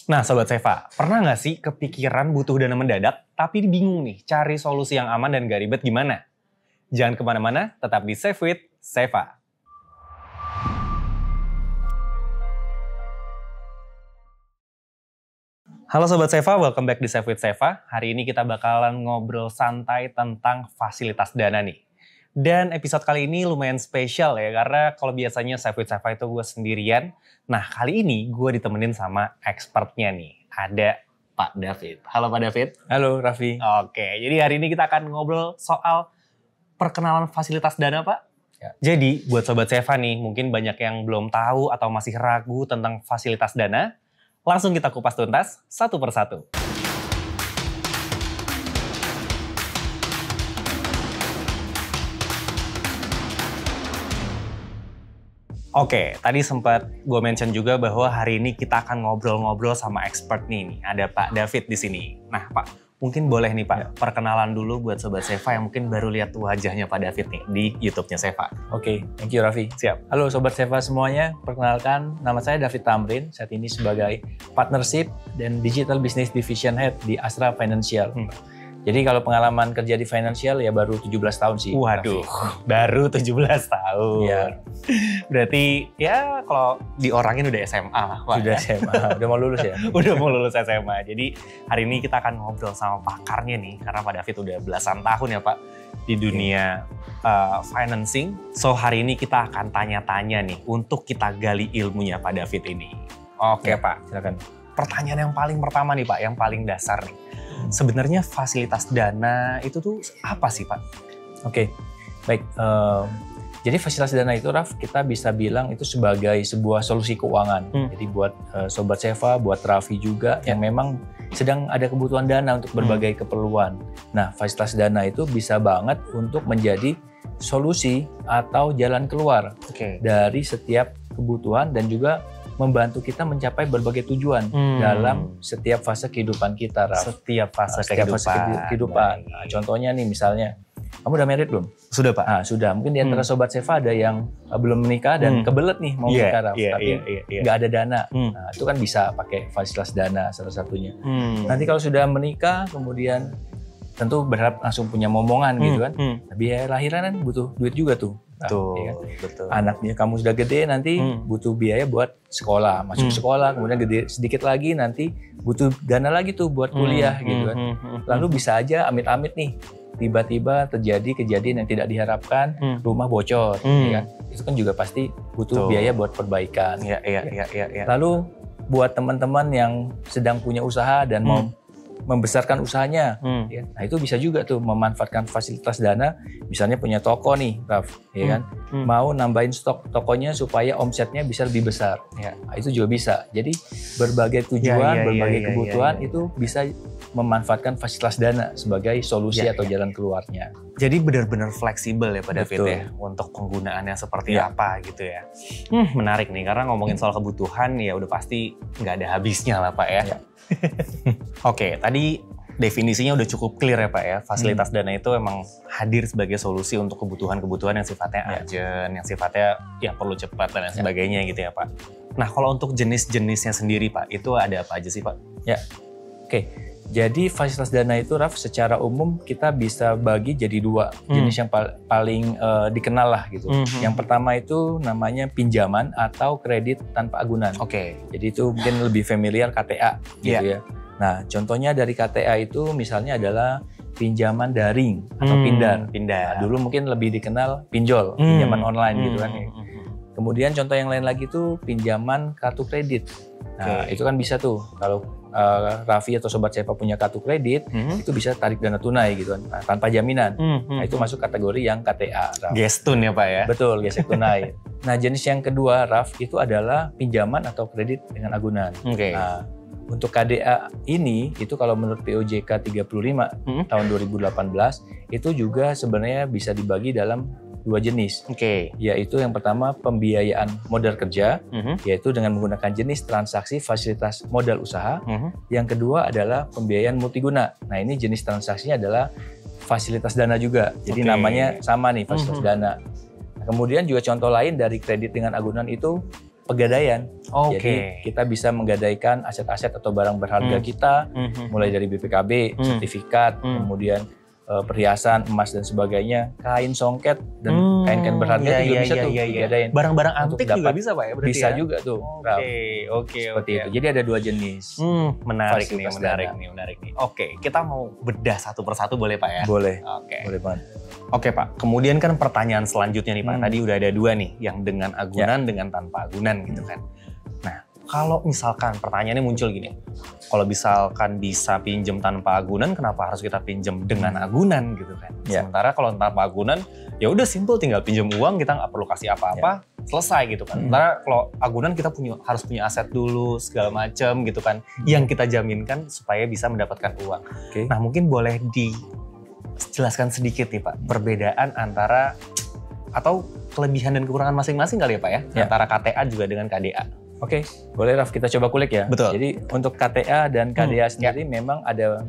Nah Sobat Seva, pernah nggak sih kepikiran butuh dana mendadak, tapi bingung nih cari solusi yang aman dan gak ribet gimana? Jangan kemana-mana, tetap di Save with Seva. Halo Sobat Seva, welcome back di Save with Seva. Hari ini kita bakalan ngobrol santai tentang fasilitas dana nih. Dan episode kali ini lumayan spesial ya, karena kalau biasanya Save with Seva itu gue sendirian. Nah kali ini gue ditemenin sama expertnya nih, ada Pak David. Halo Pak David. Halo Raffi. Oke, jadi hari ini kita akan ngobrol soal perkenalan fasilitas dana Pak. Ya. Jadi buat Sobat Seva nih, mungkin banyak yang belum tahu atau masih ragu tentang fasilitas dana. Langsung kita kupas tuntas satu persatu. Oke, tadi sempat gue mention juga bahwa hari ini kita akan ngobrol-ngobrol sama expert nih. Ada Pak David di sini. Nah Pak, mungkin boleh nih Pak, perkenalan dulu buat Sobat Seva yang mungkin baru lihat wajahnya Pak David nih di YouTube-nya Seva. Oke, thank you Raffi. Siap. Halo Sobat Seva semuanya, perkenalkan nama saya David Tamrin. Saat ini sebagai Partnership dan Digital Business Division Head di Astra Financial. Jadi kalau pengalaman kerja di financial ya baru 17 tahun sih. Waduh, Raffi. baru 17 tahun. Iya. Berarti ya kalau diorangin udah SMA lah Pak. Sudah SMA, udah mau lulus ya? Udah mau lulus SMA. Jadi hari ini kita akan ngobrol sama pakarnya nih, karena Pak David udah belasan tahun ya Pak di dunia financing. So hari ini kita akan tanya-tanya nih untuk kita gali ilmunya Pak David ini. Oke Ya, Pak, silakan. pertanyaan yang paling pertama nih Pak, yang paling dasar nih. Sebenarnya fasilitas dana itu tuh apa sih Pak? Oke, baik. Jadi fasilitas dana itu, Raf, kita bisa bilang itu sebagai sebuah solusi keuangan. Jadi buat Sobat Seva, buat Raffi juga yang memang sedang ada kebutuhan dana untuk berbagai keperluan. Nah, fasilitas dana itu bisa banget untuk menjadi solusi atau jalan keluar dari setiap kebutuhan dan juga membantu kita mencapai berbagai tujuan dalam setiap fase kehidupan kita, Raf. Setiap fase kehidupan. Nah, contohnya nih misalnya, kamu udah married belum? Sudah Pak. Nah, sudah. Mungkin di antara Sobat Seva ada yang belum menikah dan kebelet nih mau menikah, Raf. Tapi nggak ada dana. Nah, itu kan bisa pakai fasilitas dana salah satunya. Nanti kalau sudah menikah, kemudian tentu berharap langsung punya momongan gitu kan. Biaya lahiran kan butuh duit juga tuh. Betul, Ya kan? betul. Anaknya kamu sudah gede, nanti butuh biaya buat sekolah, masuk sekolah, kemudian gede sedikit lagi nanti butuh dana lagi tuh buat kuliah gitu kan. Lalu bisa aja amit-amit nih, tiba-tiba terjadi kejadian yang tidak diharapkan, rumah bocor, ya kan? Itu kan juga pasti butuh biaya buat perbaikan. Iya. Lalu buat teman-teman yang sedang punya usaha dan mau membesarkan usahanya, ya. Nah itu bisa juga tuh memanfaatkan fasilitas dana, misalnya punya toko nih, Raf, ya kan, mau nambahin stok tokonya supaya omsetnya bisa lebih besar, nah, itu juga bisa. Jadi berbagai tujuan, berbagai kebutuhan itu bisa memanfaatkan fasilitas dana sebagai solusi atau jalan keluarnya. Jadi benar-benar fleksibel ya Pak David Betul. ya, untuk penggunaannya seperti apa gitu ya. Menarik nih, karena ngomongin soal kebutuhan ya udah pasti nggak ada habisnya lah Pak ya. Oke, tadi definisinya udah cukup clear ya Pak ya. Fasilitas dana itu emang hadir sebagai solusi untuk kebutuhan-kebutuhan yang sifatnya urgent, yang sifatnya ya perlu cepat dan lain sebagainya gitu ya Pak. Nah kalau untuk jenis-jenisnya sendiri Pak, itu ada apa aja sih Pak? Ya, oke. Jadi fasilitas dana itu, Raf, secara umum kita bisa bagi jadi dua jenis yang paling dikenal lah gitu. Yang pertama itu namanya pinjaman atau kredit tanpa agunan. Jadi itu mungkin lebih familiar KTA gitu ya. Nah contohnya dari KTA itu misalnya adalah pinjaman daring atau pindar. Nah, dulu mungkin lebih dikenal pinjol, pinjaman online gitu kan. Kemudian contoh yang lain lagi itu pinjaman kartu kredit. Nah itu kan bisa tuh kalau Raffi atau Sobat Seva punya kartu kredit, itu bisa tarik dana tunai gitu kan, tanpa jaminan. Nah itu masuk kategori yang KTA, Raf. Gestun ya Pak ya? Betul, gesek tunai. Nah jenis yang kedua, Raf, itu adalah pinjaman atau kredit dengan agunan. Nah untuk KDA ini, itu kalau menurut POJK 35 tahun 2018, itu juga sebenarnya bisa dibagi dalam dua jenis, yaitu yang pertama pembiayaan modal kerja, yaitu dengan menggunakan jenis transaksi fasilitas modal usaha. Yang kedua adalah pembiayaan multiguna. Nah ini jenis transaksinya adalah fasilitas dana juga, jadi namanya sama nih, fasilitas dana. Nah, kemudian juga contoh lain dari kredit dengan agunan itu pegadaian. Oke. Jadi kita bisa menggadaikan aset-aset atau barang berharga kita, mulai dari BPKB, sertifikat, kemudian perhiasan, emas dan sebagainya, kain songket dan kain-kain berharga juga bisa tuh digadain. Barang-barang antik juga bisa Pak ya berarti bisa ya? juga tuh. Oke. Seperti itu. Jadi ada 2 jenis. Menarik nih. Oke, kita mau bedah satu persatu boleh Pak ya? Boleh. Oke. Boleh banget. Oke Pak, kemudian kan pertanyaan selanjutnya nih Pak, tadi udah ada 2 nih, yang dengan agunan, dengan tanpa agunan gitu kan. Nah, kalau misalkan pertanyaannya muncul gini, kalau misalkan bisa pinjam tanpa agunan, kenapa harus kita pinjam dengan agunan gitu kan? Sementara kalau tanpa agunan, ya udah simple, tinggal pinjam uang, kita nggak perlu kasih apa-apa, selesai gitu kan. Sementara kalau agunan kita harus punya aset dulu segala macam gitu kan, yang kita jaminkan supaya bisa mendapatkan uang. Nah mungkin boleh dijelaskan sedikit nih Pak, perbedaan antara atau kelebihan dan kekurangan masing-masing kali ya Pak ya, antara KTA juga dengan KDA. Oke, boleh Raf, kita coba kulik ya. Betul. Jadi untuk KTA dan KDA sendiri memang ada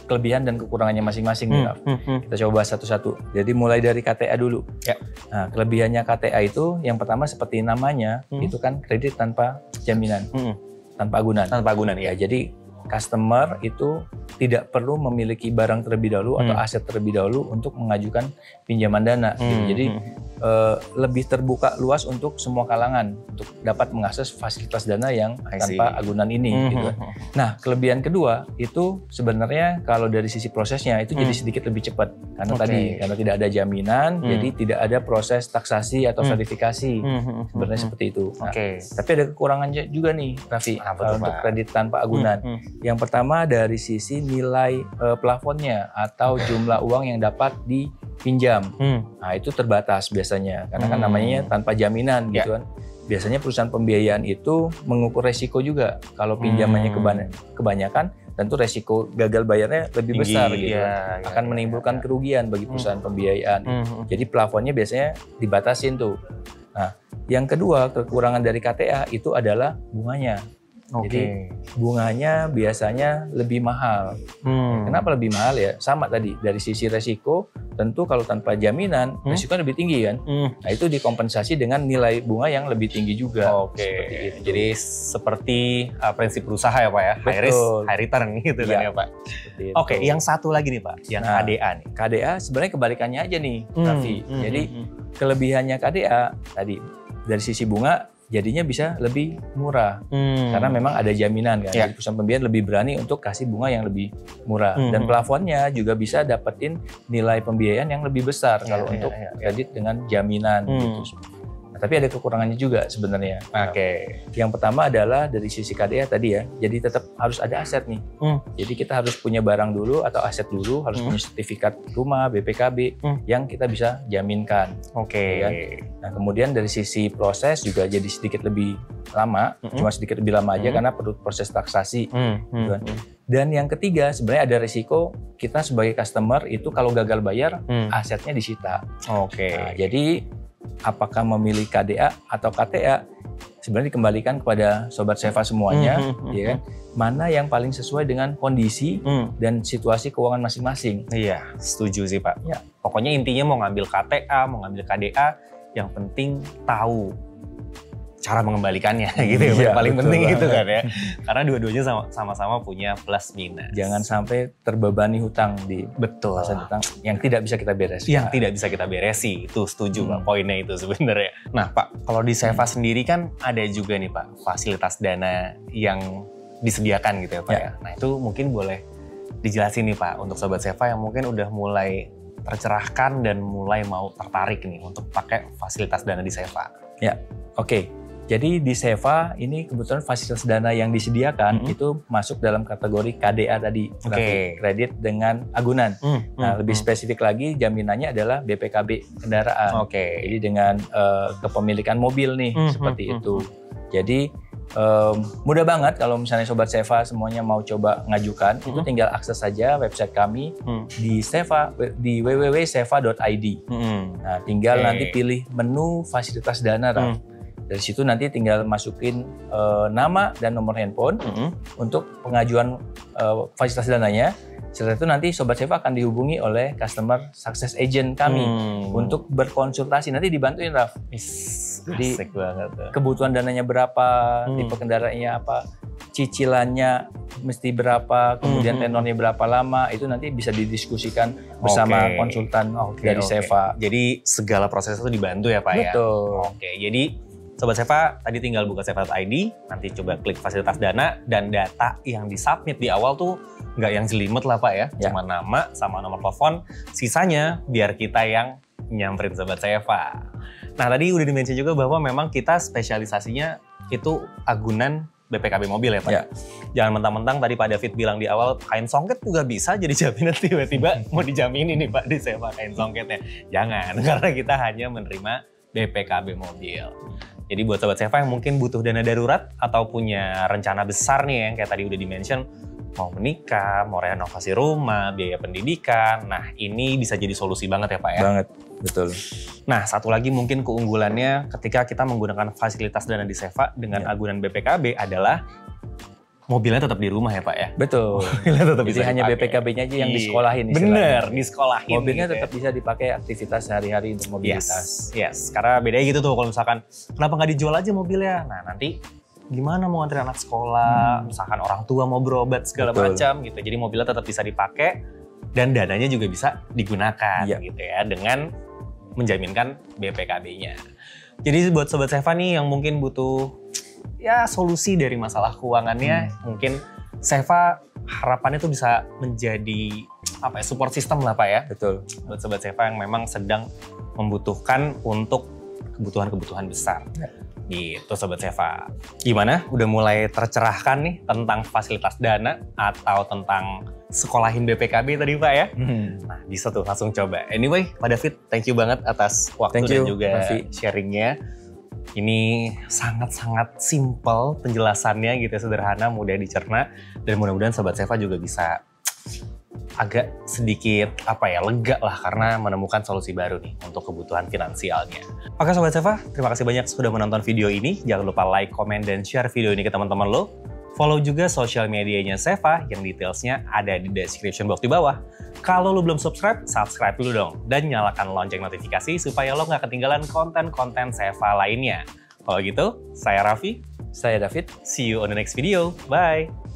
kelebihan dan kekurangannya masing-masing nih Raf. Kita coba satu-satu. Jadi mulai dari KTA dulu. Nah, kelebihannya KTA itu yang pertama seperti namanya, itu kan kredit tanpa jaminan, tanpa agunan. Tanpa agunan ya. Jadi customer itu tidak perlu memiliki barang terlebih dahulu atau aset terlebih dahulu untuk mengajukan pinjaman dana. Gitu. Jadi lebih terbuka luas untuk semua kalangan untuk dapat mengakses fasilitas dana yang tanpa agunan ini. Gitu. Nah, kelebihan kedua itu sebenarnya kalau dari sisi prosesnya itu jadi sedikit lebih cepat karena karena tidak ada jaminan, jadi tidak ada proses taksasi atau verifikasi. Sebenarnya seperti itu. Nah, tapi ada kekurangannya juga nih, Raffi, untuk kredit tanpa agunan. Yang pertama dari sisi nilai plafonnya atau jumlah uang yang dapat dipinjam. Nah, itu terbatas biasanya karena kan namanya tanpa jaminan gitu kan. Biasanya perusahaan pembiayaan itu mengukur resiko juga. Kalau pinjamannya kebanyakan, tentu resiko gagal bayarnya lebih besar gitu. Akan menimbulkan kerugian bagi perusahaan pembiayaan. Jadi plafonnya biasanya dibatasin tuh. Nah, yang kedua kekurangan dari KTA itu adalah bunganya. Jadi bunganya biasanya lebih mahal. Kenapa lebih mahal ya? Sama tadi dari sisi resiko, tentu kalau tanpa jaminan resiko lebih tinggi kan. Nah itu dikompensasi dengan nilai bunga yang lebih tinggi juga. Jadi seperti prinsip berusaha ya Pak ya, high risk, high return gitu kan ya Pak. Yang satu lagi nih Pak, yang KDA nih. KDA sebenarnya kebalikannya aja nih, Raffi. Jadi kelebihannya KDA tadi dari sisi bunga jadinya bisa lebih murah karena memang ada jaminan kan. Jadi perusahaan pembiayaan lebih berani untuk kasih bunga yang lebih murah dan plafonnya juga bisa dapetin nilai pembiayaan yang lebih besar kalau untuk kredit dengan jaminan gitu. Nah, tapi ada kekurangannya juga sebenarnya. Yang pertama adalah dari sisi KDA tadi ya. Jadi tetap harus ada aset nih. Jadi kita harus punya barang dulu atau aset dulu, harus punya sertifikat rumah, BPKB yang kita bisa jaminkan. Kan? Nah, kemudian dari sisi proses juga jadi sedikit lebih lama, cuma sedikit lebih lama aja karena perlu proses taksasi. Gitu kan? Dan yang ketiga sebenarnya ada risiko kita sebagai customer itu kalau gagal bayar asetnya disita. Nah, jadi apakah memilih KDA atau KTA sebenarnya dikembalikan kepada Sobat Seva semuanya, ya kan? Mana yang paling sesuai dengan kondisi dan situasi keuangan masing-masing. Iya, setuju sih Pak. Pokoknya intinya mau ngambil KTA, mau ngambil KDA, yang penting tahu cara mengembalikannya gitu ya, paling penting banget. Gitu kan ya. Karena dua-duanya sama-sama punya plus minus. Jangan sampai terbebani hutang di masa hutang yang tidak bisa kita beresi. Yang tidak bisa kita beresi, itu setuju Pak, poinnya itu sebenarnya. Nah Pak, kalau di Seva sendiri kan ada juga nih Pak, fasilitas dana yang disediakan gitu ya Pak ya. Nah itu mungkin boleh dijelasin nih Pak, untuk Sobat Seva yang mungkin udah mulai tercerahkan dan mulai mau tertarik nih untuk pakai fasilitas dana di Seva. Jadi di Seva ini kebetulan fasilitas dana yang disediakan itu masuk dalam kategori KDA tadi, kredit dengan agunan. Nah, lebih spesifik lagi jaminannya adalah BPKB kendaraan. Jadi dengan kepemilikan mobil nih seperti itu. Jadi mudah banget kalau misalnya Sobat Seva semuanya mau coba ngajukan, itu tinggal akses saja website kami di Seva di www.seva.id. Nah, tinggal nanti pilih menu fasilitas dana, Dari situ nanti tinggal masukin nama dan nomor handphone untuk pengajuan fasilitas dananya. Setelah itu nanti Sobat Seva akan dihubungi oleh customer success agent kami untuk berkonsultasi. Nanti dibantuin, Raf. Jadi asik banget tuh. Kebutuhan dananya berapa, tipe kendaraannya apa, cicilannya mesti berapa, kemudian tenornya berapa lama, itu nanti bisa didiskusikan bersama konsultan dari Seva. Jadi segala proses itu dibantu ya Pak ya? Betul. Oke, jadi Sobat Seva tadi tinggal buka seva.id, nanti coba klik fasilitas dana, dan data yang disubmit di awal tuh nggak yang jelimet lah Pak ya, cuma nama sama nomor telepon, sisanya biar kita yang nyamperin Sobat Seva. Nah tadi udah di-mention juga bahwa memang kita spesialisasinya itu agunan BPKB mobil ya Pak. Jangan mentang-mentang tadi Pak David bilang di awal kain songket juga bisa jadi jaminan, tiba-tiba mau dijamin ini Pak di Seva kain songketnya. Jangan, karena kita hanya menerima BPKB mobil. Jadi buat Sobat Seva yang mungkin butuh dana darurat atau punya rencana besar nih yang kayak tadi udah di-mention, mau menikah, mau renovasi rumah, biaya pendidikan, nah ini bisa jadi solusi banget ya Pak ya? Banget, betul. Nah satu lagi mungkin keunggulannya ketika kita menggunakan fasilitas dana di Seva dengan agunan BPKB adalah mobilnya tetap di rumah ya Pak ya? Betul. Jadi hanya BPKB-nya aja yang disekolahin. Bener, disekolahin. Mobilnya gitu tetap bisa dipakai aktivitas sehari-hari untuk mobilitas. Yes, karena bedanya gitu tuh kalau misalkan kenapa nggak dijual aja mobilnya? Nah nanti gimana mau nganterin anak sekolah, misalkan orang tua mau berobat segala macam gitu. Jadi mobilnya tetap bisa dipakai dan dananya juga bisa digunakan gitu ya dengan menjaminkan BPKB-nya. Jadi buat Sobat Seva nih yang mungkin butuh ya solusi dari masalah keuangannya, mungkin Seva harapannya tuh bisa menjadi apa ya, support system lah Pak ya. Betul. Buat Sobat Seva yang memang sedang membutuhkan untuk kebutuhan-kebutuhan besar. Gitu Sobat Seva. Gimana? Udah mulai tercerahkan nih tentang fasilitas dana atau tentang sekolahin BPKB tadi Pak ya? Nah bisa tuh langsung coba. Anyway Pak David, thank you banget atas waktu dan juga sharingnya. Ini sangat-sangat simple penjelasannya gitu, sederhana, mudah dicerna, dan mudah-mudahan Sobat Seva juga bisa agak sedikit lega lah karena menemukan solusi baru nih untuk kebutuhan finansialnya. Oke Sobat Seva, terima kasih banyak sudah menonton video ini. Jangan lupa like, komen, dan share video ini ke teman-teman lo. Follow juga sosial medianya Seva yang detailsnya ada di description box di bawah. Kalau lo belum subscribe, subscribe dulu dong. Dan nyalakan lonceng notifikasi supaya lo nggak ketinggalan konten-konten Seva lainnya. Kalau gitu, saya Raffi. Saya David. See you on the next video. Bye!